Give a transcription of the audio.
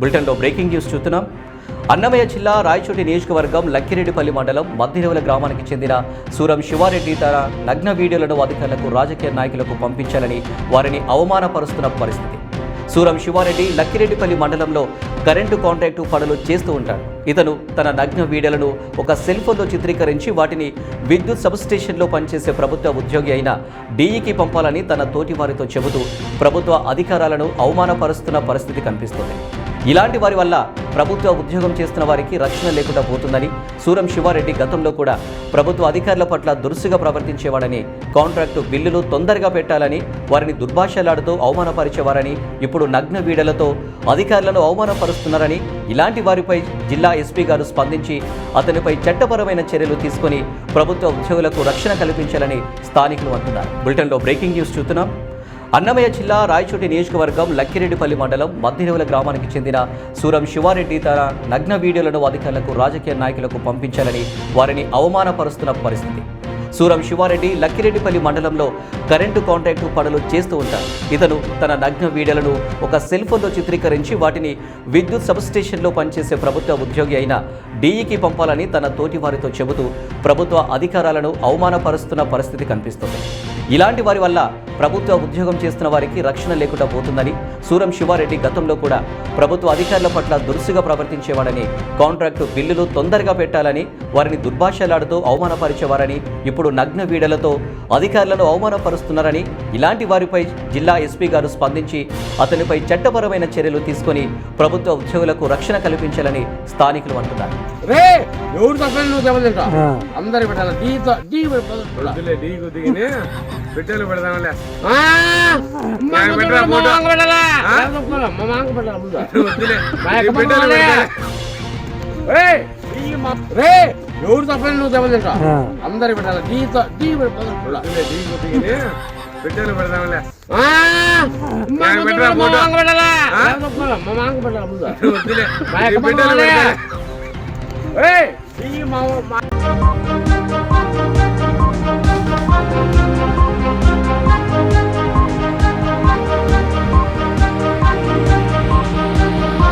బులెటిన్లో breaking news చూస్తున్నాం. అన్నమయ్య జిల్లా రాయచోటి నియోజకవర్గం లక్కిరెడ్డిపల్లి మండలం మద్దిరేవుల గ్రామానికి చెందిన సూరం శివారెడ్డి తన నగ్న వీడియోలను అధికారులకు రాజకీయ నాయకులకు పంపించాలని వారిని అవమానపరుస్తున్న పరిస్థితి. సూరం శివారెడ్డి లక్కిరెడ్డిపల్లి మండలంలో కరెంటు కాంట్రాక్టు పనులు చేస్తూ ఉంటాడు. ఇతను తన నగ్న వీడియోలను ఒక సెల్ ఫోన్లో చిత్రీకరించి వాటిని విద్యుత్ సబ్స్టేషన్లో పనిచేసే ప్రభుత్వ ఉద్యోగి అయిన డీఈకి పంపాలని తన తోటి వారితో చెబుతూ ప్రభుత్వ అధికారాలను అవమానపరుస్తున్న పరిస్థితి కనిపిస్తుంది. ఇలాంటి వారి వల్ల ప్రభుత్వ ఉద్యోగం చేస్తున్న వారికి రక్షణ లేకుండా పోతుందని సూరం శివారెడ్డి గతంలో కూడా ప్రభుత్వ అధికారుల పట్ల దురుసుగా ప్రవర్తించేవాడని, కాంట్రాక్టు బిల్లులు తొందరగా పెట్టాలని వారిని దుర్భాషలాడుతూ అవమానపరిచేవారని, ఇప్పుడు నగ్న వీడియోలతో అధికారులను అవమానపరుస్తున్నారని, ఇలాంటి వారిపై జిల్లా ఎస్పీ గారు స్పందించి అతనిపై చట్టపరమైన చర్యలు తీసుకొని ప్రభుత్వ ఉద్యోగులకు రక్షణ కల్పించాలని స్థానికులు అంటున్నారు. బులెటిన్లో బ్రేకింగ్ న్యూస్ చూస్తున్నాం. అన్నమయ్య జిల్లా రాయచోటి నియోజకవర్గం లక్కిరెడ్డిపల్లి మండలం మద్దిరేవుల గ్రామానికి చెందిన సూరం శివారెడ్డి తన నగ్న వీడియోలను అధికారులకు రాజకీయ నాయకులకు పంపించాలని వారిని అవమానపరుస్తున్న పరిస్థితి. సూరం శివారెడ్డి లక్కిరెడ్డిపల్లి మండలంలో కరెంటు కాంట్రాక్టు పనులు చేస్తూ ఉంటాడు. ఇతను తన నగ్న వీడియోలను ఒక సెల్ ఫోన్లో చిత్రీకరించి వాటిని విద్యుత్ సబ్స్టేషన్లో పనిచేసే ప్రభుత్వ ఉద్యోగి అయిన డీఈకి పంపాలని తన తోటి వారితో చెబుతూ ప్రభుత్వ అధికారాలను అవమానపరుస్తున్న పరిస్థితి కనిపిస్తుంది. ఇలాంటి వారి వల్ల ప్రభుత్వ ఉద్యోగం చేస్తున్న వారికి రక్షణ లేకుండా పోతుందని సూరం శివారెడ్డి గతంలో కూడా ప్రభుత్వ అధికారుల పట్ల దురుసుగా ప్రవర్తించేవాడని, కాంట్రాక్టు బిల్లులు తొందరగా పెట్టాలని వారిని దుర్భాషలాడుతూ అవమానపరిచేవారని, ఇప్పుడు నగ్న వీడియోలతో అధికారులను అవమానపరుస్తున్నారని, ఇలాంటి వారిపై జిల్లా ఎస్పీ గారు స్పందించి అతనిపై చట్టపరమైన చర్యలు తీసుకొని ప్రభుత్వ ఉద్యోగులకు రక్షణ కల్పించాలని స్థానికులు అంటున్నారు. బిడ్డలు పెడదాంలే ఎవరు తప్పని నువ్వు చెప్పలేక అందరు పెట్టాలి బిడ్డలు పెడదాంలే పెట్టాలి